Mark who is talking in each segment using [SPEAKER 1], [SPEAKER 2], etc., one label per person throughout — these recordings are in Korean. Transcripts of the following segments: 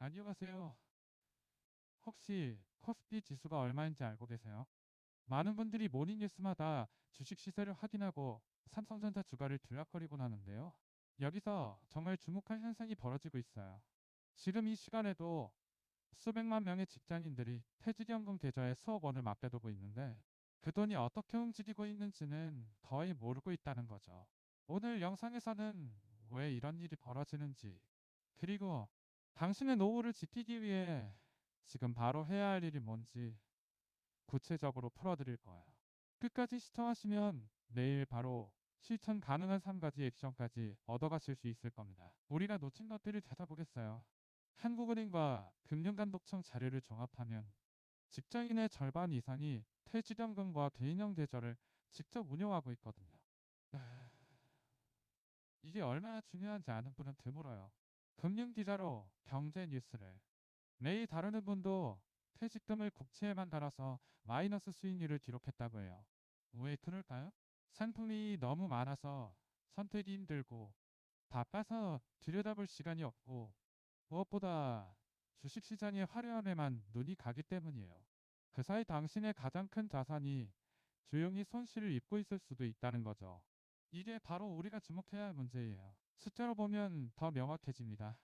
[SPEAKER 1] 안녕하세요. 혹시 코스피 지수가 얼마인지 알고 계세요? 많은 분들이 모닝뉴스마다 주식 시세를 확인하고 삼성전자 주가를 들락거리곤 하는데요. 여기서 정말 주목할 현상이 벌어지고 있어요. 지금 이 시간에도 수백만 명의 직장인들이 퇴직연금 계좌에 수억 원을 맡겨두고 있는데 그 돈이 어떻게 움직이고 있는지는 거의 모르고 있다는 거죠. 오늘 영상에서는 왜 이런 일이 벌어지는지, 그리고 당신의 노후를 지키기 위해 지금 바로 해야 할 일이 뭔지 구체적으로 풀어드릴 거예요. 끝까지 시청하시면 내일 바로 실천 가능한 3가지 액션까지 얻어가실 수 있을 겁니다. 우리가 놓친 것들을 찾아보겠어요. 한국은행과 금융감독청 자료를 종합하면 직장인의 절반 이상이 퇴직연금과 개인형 계좌를 직접 운용하고 있거든요. 이게 얼마나 중요한지 아는 분은 드물어요. 금융기자로 경제 뉴스를 매일 다루는 분도 퇴직금을 국채에만 달아서 마이너스 수익률을 기록했다고 해요. 왜 그럴까요? 상품이 너무 많아서 선택이 힘들고 바빠서 들여다볼 시간이 없고 무엇보다 주식시장의 화려함에만 눈이 가기 때문이에요. 그 사이 당신의 가장 큰 자산이 조용히 손실을 입고 있을 수도 있다는 거죠. 이게 바로 우리가 주목해야 할 문제예요. 숫자로 보면 더 명확해집니다.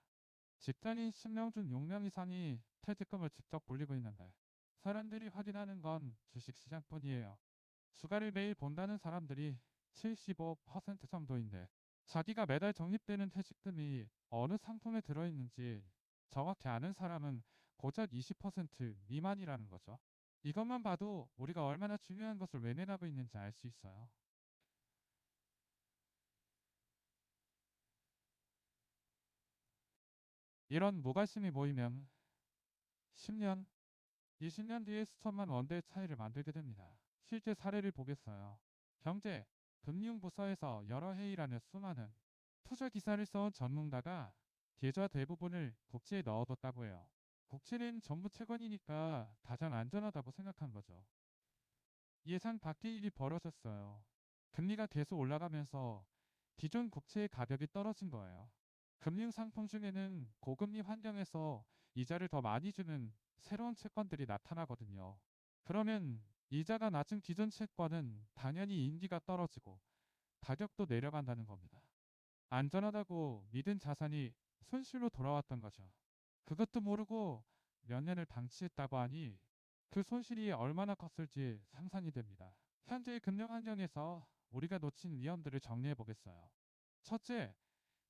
[SPEAKER 1] 직장인 10명 중 6명 이상이 퇴직금을 직접 올리고 있는데 사람들이 확인하는 건 주식시장뿐이에요. 주가를 매일 본다는 사람들이 75% 정도인데 자기가 매달 적립되는 퇴직금이 어느 상품에 들어있는지 정확히 아는 사람은 고작 20% 미만이라는 거죠. 이것만 봐도 우리가 얼마나 중요한 것을 외면하고 있는지 알 수 있어요. 이런 무관심이 모이면 10년, 20년 뒤에 수천만 원대의 차이를 만들게 됩니다. 실제 사례를 보겠어요. 경제, 금융부서에서 여러 회의라는 수많은 투자 기사를 써온 전문가가 계좌 대부분을 국채에 넣어뒀다고 해요. 국채는 정부 채권이니까 가장 안전하다고 생각한 거죠. 예상 밖의 일이 벌어졌어요. 금리가 계속 올라가면서 기존 국채의 가격이 떨어진 거예요. 금융 상품 중에는 고금리 환경에서 이자를 더 많이 주는 새로운 채권들이 나타나거든요. 그러면 이자가 낮은 기존 채권은 당연히 인기가 떨어지고 가격도 내려간다는 겁니다. 안전하다고 믿은 자산이 손실로 돌아왔던 거죠. 그것도 모르고 몇 년을 방치했다고 하니 그 손실이 얼마나 컸을지 상상이 됩니다. 현재의 금융 환경에서 우리가 놓친 위험들을 정리해 보겠어요. 첫째,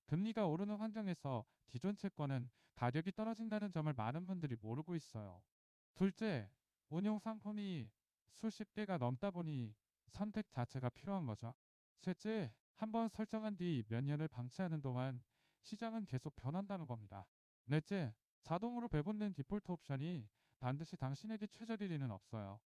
[SPEAKER 1] 금리가 오르는 환경에서 기존 채권은 가격이 떨어진다는 점을 많은 분들이 모르고 있어요. 둘째, 운용 상품이 수십 개가 넘다 보니 선택 자체가 필요한 거죠. 셋째, 한번 설정한 뒤 몇 년을 방치하는 동안 시장은 계속 변한다는 겁니다. 넷째, 자동으로 배분된 디폴트 옵션이 반드시 당신에게 최적일 리는 없어요.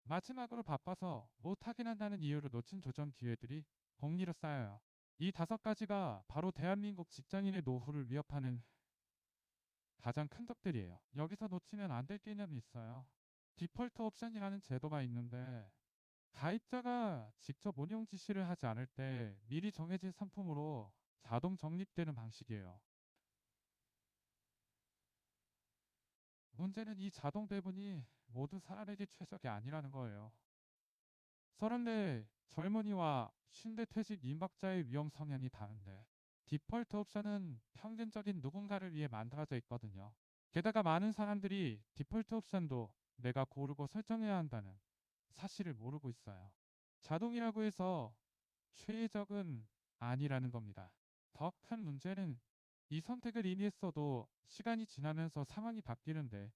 [SPEAKER 1] 마지막으로 바빠서 못 하긴 한다는 이유로 놓친 조정 기회들이 복리로 쌓여요. 이 5가지가 바로 대한민국 직장인의 노후를 위협하는 가장 큰 적들이에요. 여기서 놓치면 안 될 개념이 있어요. 디폴트 옵션이라는 제도가 있는데 가입자가 직접 운용 지시를 하지 않을 때 미리 정해진 상품으로 자동 적립되는 방식이에요. 문제는 이 자동 배분이 모든 사람에게 최적이 아니라는 거예요. 34 젊은이와 50대 퇴직 임박자의 위험 성향이 다른데 디폴트 옵션은 평균적인 누군가를 위해 만들어져 있거든요. 게다가 많은 사람들이 디폴트 옵션도 내가 고르고 설정해야 한다는 사실을 모르고 있어요. 자동이라고 해서 최적은 아니라는 겁니다. 더 큰 문제는 이 선택을 이미 했어도 시간이 지나면서 상황이 바뀌는데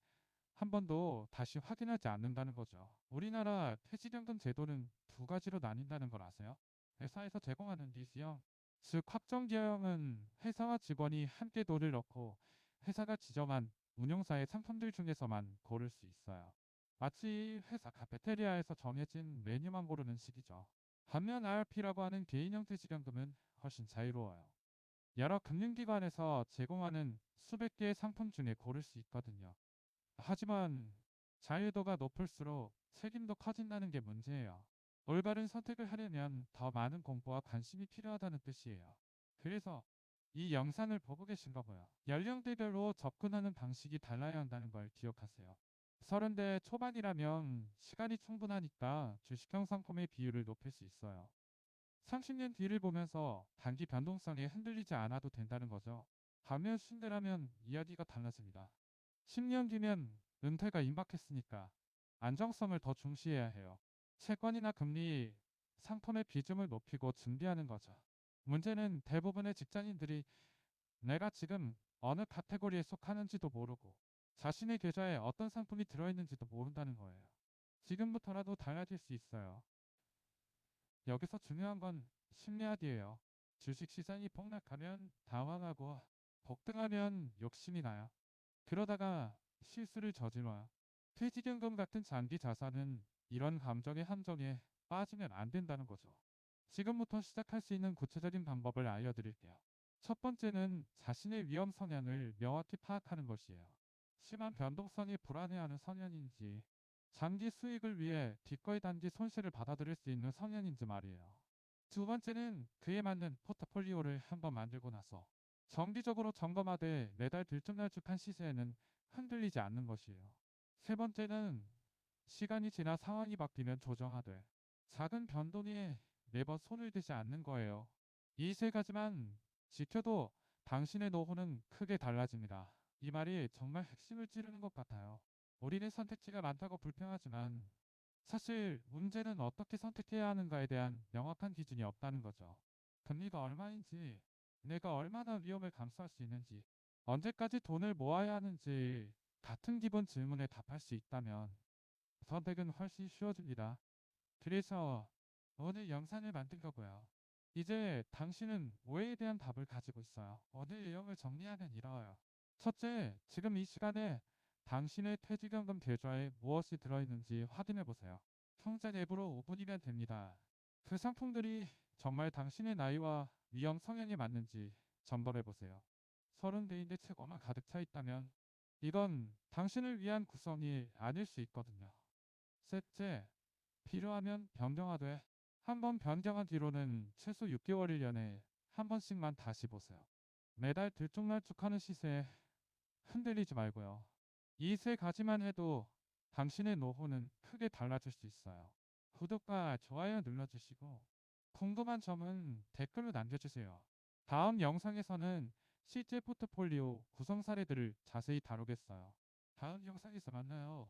[SPEAKER 1] 한 번도 다시 확인하지 않는다는 거죠. 우리나라 퇴직연금 제도는 2가지로 나뉜다는 걸 아세요? 회사에서 제공하는 리스형, 즉 확정기형은 회사와 직원이 함께 돈을 넣고 회사가 지정한 운용사의 상품들 중에서만 고를 수 있어요. 마치 회사 카페테리아에서 정해진 메뉴만 고르는 식이죠. 반면 RP라고 하는 개인형 퇴직연금은 훨씬 자유로워요. 여러 금융기관에서 제공하는 수백 개의 상품 중에 고를 수 있거든요. 하지만 자유도가 높을수록 책임도 커진다는 게 문제예요. 올바른 선택을 하려면 더 많은 공부와 관심이 필요하다는 뜻이에요. 그래서 이 영상을 보고 계신 거고요. 연령대별로 접근하는 방식이 달라야 한다는 걸 기억하세요. 30대 초반이라면 시간이 충분하니까 주식형 상품의 비율을 높일 수 있어요. 30년 뒤를 보면서 단기 변동성에 흔들리지 않아도 된다는 거죠. 반면 10대라면 이야기가 달라집니다. 10년 뒤면 은퇴가 임박했으니까 안정성을 더 중시해야 해요. 채권이나 금리, 상품의 비중을 높이고 준비하는 거죠. 문제는 대부분의 직장인들이 내가 지금 어느 카테고리에 속하는지도 모르고 자신의 계좌에 어떤 상품이 들어있는지도 모른다는 거예요. 지금부터라도 달라질 수 있어요. 여기서 중요한 건 심리학이에요. 주식시장이 폭락하면 당황하고 폭등하면 욕심이 나요. 그러다가 실수를 저질러요. 퇴직연금 같은 장기 자산은 이런 감정의 함정에 빠지면 안 된다는 거죠. 지금부터 시작할 수 있는 구체적인 방법을 알려드릴게요. 첫 번째는 자신의 위험 성향을 명확히 파악하는 것이에요. 심한 변동성이 불안해하는 성향인지, 장기 수익을 위해 기꺼이 단기 손실을 받아들일 수 있는 성향인지 말이에요. 두 번째는 그에 맞는 포트폴리오를 한번 만들고 나서 정기적으로 점검하되 매달 들쭉날쭉한 시세에는 흔들리지 않는 것이에요. 세 번째는 시간이 지나 상황이 바뀌면 조정하되 작은 변동에 매번 손을 대지 않는 거예요. 이 세 가지만 지켜도 당신의 노후는 크게 달라집니다. 이 말이 정말 핵심을 찌르는 것 같아요. 우리는 선택지가 많다고 불평하지만 사실 문제는 어떻게 선택해야 하는가에 대한 명확한 기준이 없다는 거죠. 금리가 얼마인지, 내가 얼마나 위험을 감수할 수 있는지, 언제까지 돈을 모아야 하는지 같은 기본 질문에 답할 수 있다면 선택은 훨씬 쉬워집니다. 그래서 오늘 영상을 만든 거고요. 이제 당신은 오해에 대한 답을 가지고 있어요. 오늘 내용을 정리하면 이러해요. 첫째, 지금 이 시간에 당신의 퇴직연금 계좌에 무엇이 들어있는지 확인해 보세요. 통장 앱으로 5분이면 됩니다. 그 상품들이 정말 당신의 나이와 위험 성향에 맞는지 점검해 보세요. 30대인데 채권만 가득 차 있다면 이건 당신을 위한 구성이 아닐 수 있거든요. 셋째, 필요하면 변경하되 한 번 변경한 뒤로는 최소 6개월 1년에 한 번씩만 다시 보세요. 매달 들쭉날쭉하는 시세에 흔들리지 말고요. 이 세 가지만 해도 당신의 노후는 크게 달라질 수 있어요. 구독과 좋아요 눌러주시고 궁금한 점은 댓글로 남겨주세요. 다음 영상에서는 실제 포트폴리오 구성 사례들을 자세히 다루겠어요. 다음 영상에서 만나요.